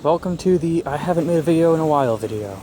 Welcome to the I haven't made a video in a while video.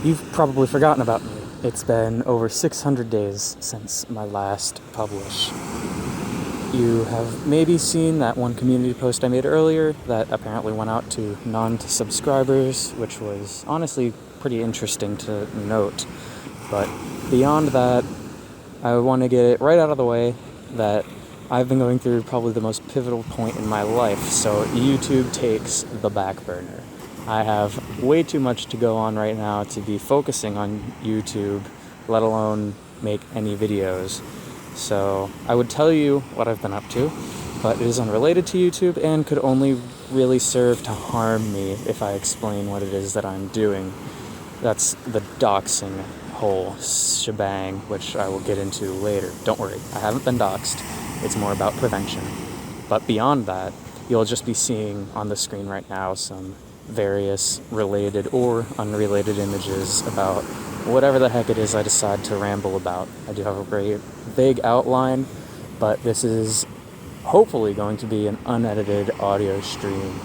You've probably forgotten about me. It's been over 600 days since my last publish. You have maybe seen that one community post I made earlier that apparently went out to non-subscribers, which was honestly pretty interesting to note. But beyond that, I want to get it right out of the way that I've been going through probably the most pivotal point in my life, so YouTube takes the back burner. I have way too much to go on right now to be focusing on YouTube, let alone make any videos. So I would tell you what I've been up to, but it is unrelated to YouTube and could only really serve to harm me if I explain what it is that I'm doing. That's the doxing whole shebang, which I will get into later. Don't worry, I haven't been doxed. It's more about prevention. But beyond that, you'll just be seeing on the screen right now some various related or unrelated images about whatever the heck it is I decide to ramble about. I do have a very vague outline, but this is hopefully going to be an unedited audio stream.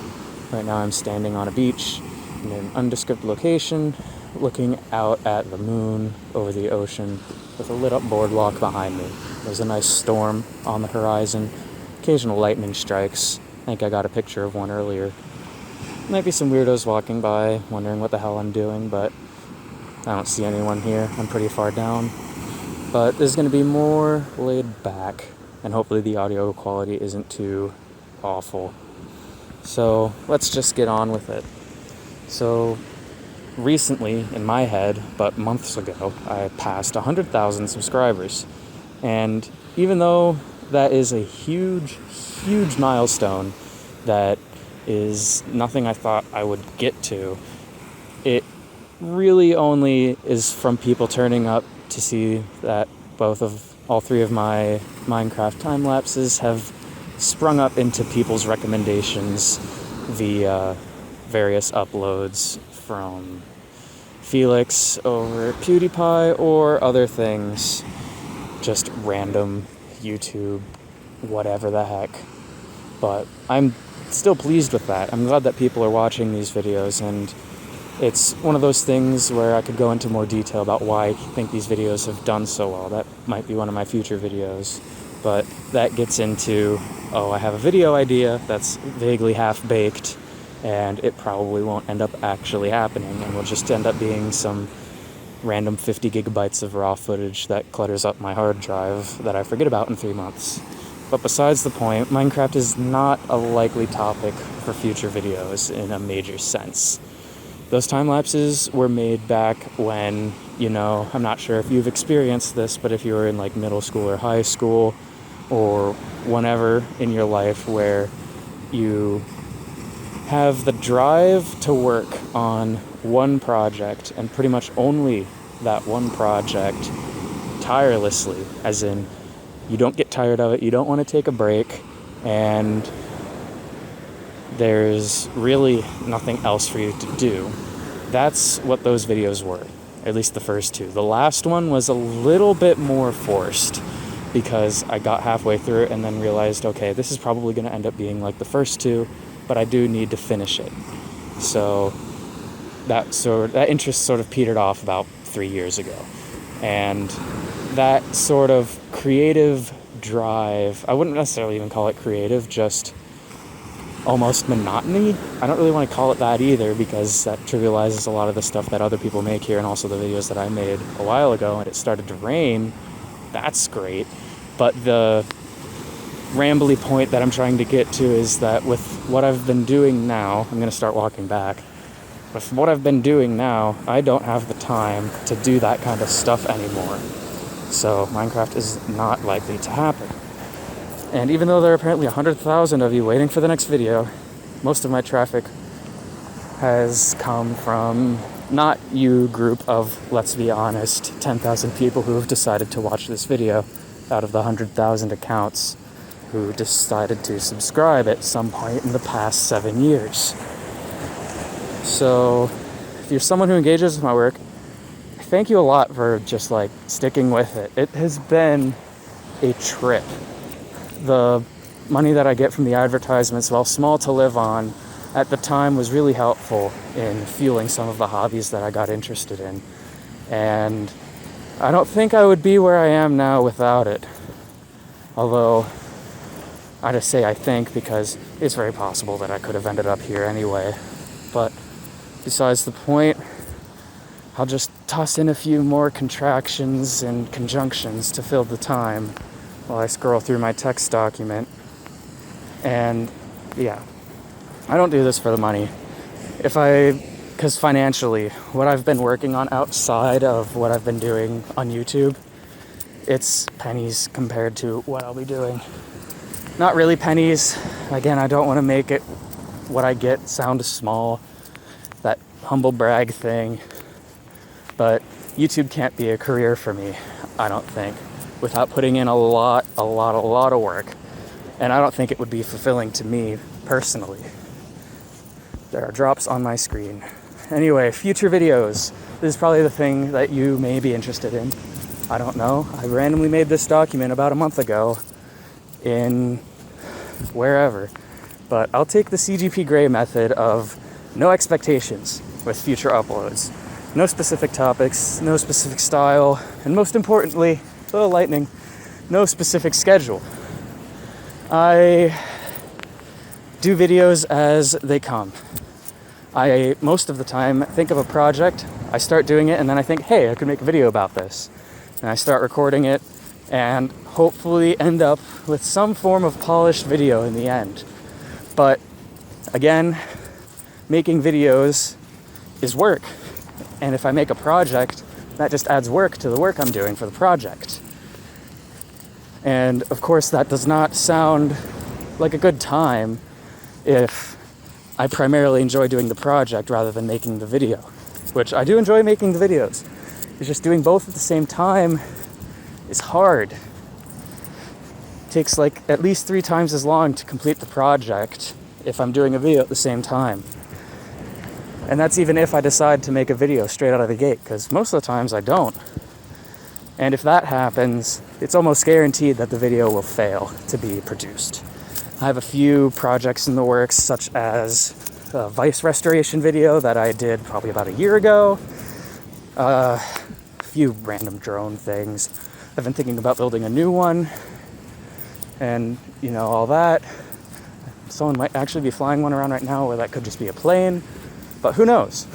Right now I'm standing on a beach in an undescript location, looking out at the moon over the ocean with a lit up boardwalk behind me. There's a nice storm on the horizon, occasional lightning strikes. I think I got a picture of one earlier. Might be some weirdos walking by, wondering what the hell I'm doing, but I don't see anyone here. I'm pretty far down. But there's going to be more laid back, and hopefully the audio quality isn't too awful. So let's just get on with it. So recently, in my head, but months ago, I passed 100,000 subscribers. And even though that is a huge, huge milestone that is nothing I thought I would get to, it really only is from people turning up to see that all three of my Minecraft time lapses have sprung up into people's recommendations via various uploads from Felix over PewDiePie or other things, just random YouTube, whatever the heck. But I'm still pleased with that. I'm glad that people are watching these videos, and it's one of those things where I could go into more detail about why I think these videos have done so well. That might be one of my future videos, but that gets into, I have a video idea that's vaguely half-baked, and it probably won't end up actually happening, and will just end up being some random 50 gigabytes of raw footage that clutters up my hard drive that I forget about in 3 months. But besides the point, Minecraft is not a likely topic for future videos in a major sense. Those time lapses were made back when, I'm not sure if you've experienced this, but if you were in like middle school or high school or whenever in your life where you have the drive to work on one project and pretty much only that one project tirelessly, as in you don't get tired of it, you don't want to take a break, and there's really nothing else for you to do. That's what those videos were, at least the first two. The last one was a little bit more forced because I got halfway through it and then realized, okay, this is probably going to end up being like the first two, but I do need to finish it. So that interest sort of petered off about 3 years ago. And that sort of creative drive, I wouldn't necessarily even call it creative, just almost monotony. I don't really want to call it that either, because that trivializes a lot of the stuff that other people make here and also the videos that I made a while ago. And it started to rain. That's great. But the rambly point that I'm trying to get to is that with what I've been doing now, I'm going to start walking back. With what I've been doing now, I don't have the time to do that kind of stuff anymore. So Minecraft is not likely to happen. And even though there are apparently 100,000 of you waiting for the next video, most of my traffic has come from not you group of, let's be honest, 10,000 people who have decided to watch this video out of the 100,000 accounts who decided to subscribe at some point in the past 7 years. So if you're someone who engages with my work, thank you a lot for just sticking with it. It has been a trip. The money that I get from the advertisements, while small to live on, at the time was really helpful in fueling some of the hobbies that I got interested in. And I don't think I would be where I am now without it. Although, I just say I think because it's very possible that I could have ended up here anyway. But besides the point, I'll just toss in a few more contractions and conjunctions to fill the time while I scroll through my text document. And yeah, I don't do this for the money. Because financially, what I've been working on outside of what I've been doing on YouTube, it's pennies compared to what I'll be doing. Not really pennies. Again, I don't want to make it what I get sound small, that humble brag thing. But YouTube can't be a career for me, I don't think, without putting in a lot of work. And I don't think it would be fulfilling to me personally. There are drops on my screen. Anyway, future videos. This is probably the thing that you may be interested in. I don't know. I randomly made this document about a month ago in wherever. But I'll take the CGP Grey method of no expectations with future uploads. No specific topics, no specific style, and most importantly, lightning, no specific schedule. I do videos as they come. I, most of the time, think of a project, I start doing it, and then I think, hey, I could make a video about this. And I start recording it, and hopefully end up with some form of polished video in the end. But, again, making videos is work. And if I make a project, that just adds work to the work I'm doing for the project. And, of course, that does not sound like a good time if I primarily enjoy doing the project rather than making the video, which I do enjoy making the videos. It's just doing both at the same time is hard. It takes like at least 3 times as long to complete the project if I'm doing a video at the same time. And that's even if I decide to make a video straight out of the gate, because most of the times I don't. And if that happens, it's almost guaranteed that the video will fail to be produced. I have a few projects in the works, such as a Vice restoration video that I did probably about a year ago. A few random drone things. I've been thinking about building a new one. And, all that. Someone might actually be flying one around right now, or that could just be a plane. But who knows?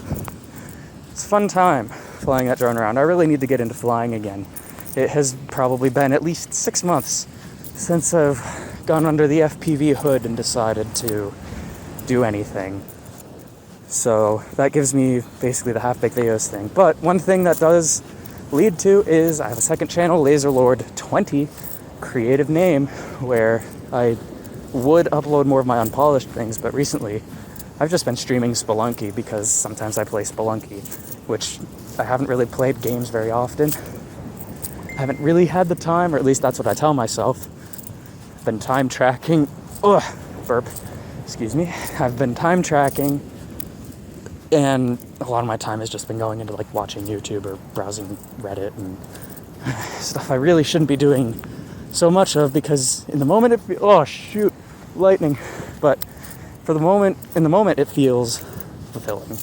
It's a fun time flying that drone around. I really need to get into flying again. It has probably been at least 6 months since I've gone under the FPV hood and decided to do anything. So that gives me basically the half-baked videos thing. But one thing that does lead to is I have a second channel, LaserLord20, creative name, where I would upload more of my unpolished things, but recently I've just been streaming Spelunky because sometimes I play Spelunky, which I haven't really played games very often. I haven't really had the time, or at least that's what I tell myself. I've been time tracking. Excuse me. I've been time tracking, and a lot of my time has just been going into like watching YouTube or browsing Reddit and stuff I really shouldn't be doing so much of, because in the moment lightning. But in the moment it feels fulfilling.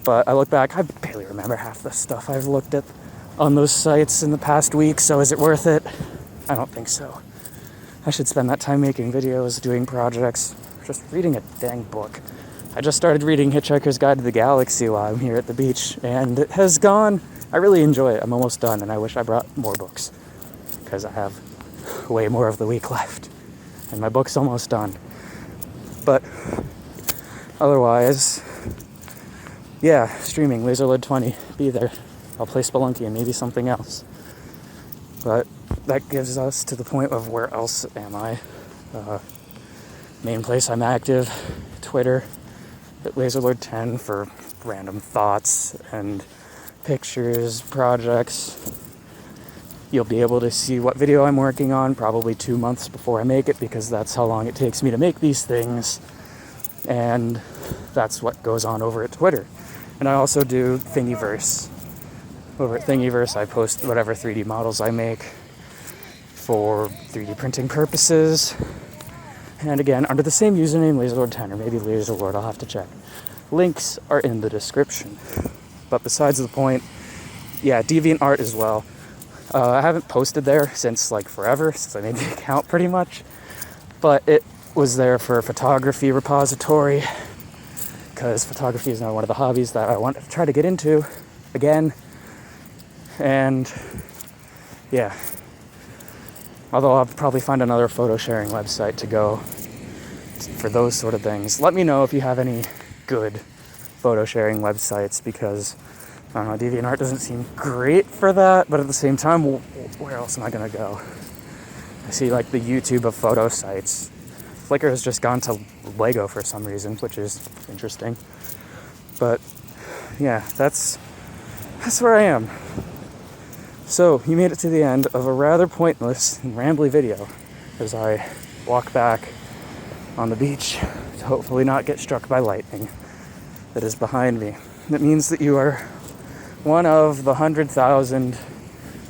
But I look back, I barely remember half the stuff I've looked at on those sites in the past week, so is it worth it? I don't think so. I should spend that time making videos, doing projects, just reading a dang book. I just started reading Hitchhiker's Guide to the Galaxy while I'm here at the beach, and it has gone. I really enjoy it. I'm almost done, and I wish I brought more books, because I have way more of the week left, and my book's almost done. But otherwise, yeah, streaming, LaserLord20, be there. I'll play Spelunky and maybe something else. But that gives us to the point of where else am I? Main place I'm active, Twitter, at LaserLord10 for random thoughts and pictures, projects. You'll be able to see what video I'm working on probably 2 months before I make it, because that's how long it takes me to make these things. And that's what goes on over at Twitter. And I also do Thingiverse. Over at Thingiverse, I post whatever 3D models I make for 3D printing purposes. And again, under the same username, LaserLord10, or maybe LaserLord, I'll have to check. Links are in the description. But besides the point, yeah, DeviantArt as well. I haven't posted there since like forever, since I made the account pretty much. But it was there for a photography repository, because photography is now one of the hobbies that I want to try to get into again. And yeah, although I'll probably find another photo sharing website to go for those sort of things. Let me know if you have any good photo sharing websites, because I don't know, DeviantArt doesn't seem great for that, but at the same time, where else am I gonna go? I see like the YouTube of photo sites. Flickr has just gone to Lego for some reason, which is interesting. But yeah, that's where I am. So you made it to the end of a rather pointless and rambly video as I walk back on the beach to hopefully not get struck by lightning that is behind me. That means that you are one of the 100,000,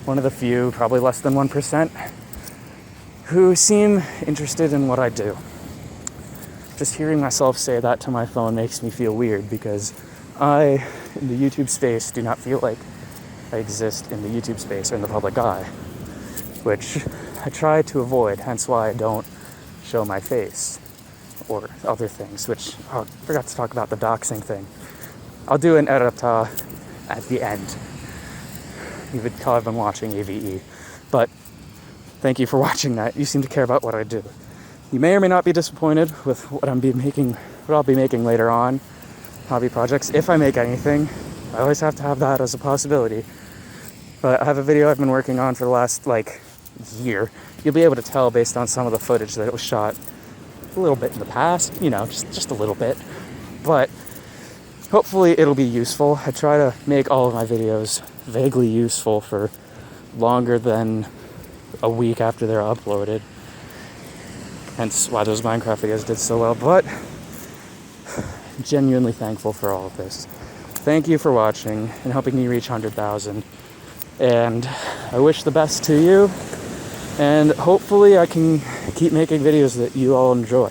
one of the few, probably less than 1%, who seem interested in what I do. Just hearing myself say that to my phone makes me feel weird, because I, in the YouTube space, do not feel like I exist in the YouTube space or in the public eye, which I try to avoid, hence why I don't show my face or other things, which I forgot to talk about the doxing thing. I'll do an errata at the end. You would call I've been watching AVE, but thank you for watching that. You seem to care about what I do. You may or may not be disappointed with what I'll be making later on, hobby projects, if I make anything. I always have to have that as a possibility. But I have a video I've been working on for the last, year. You'll be able to tell based on some of the footage that it was shot a little bit in the past, just a little bit. But hopefully it'll be useful. I try to make all of my videos vaguely useful for longer than a week after they're uploaded. Hence why those Minecraft videos did so well. But I'm genuinely thankful for all of this. Thank you for watching and helping me reach 100,000. And I wish the best to you. And hopefully I can keep making videos that you all enjoy.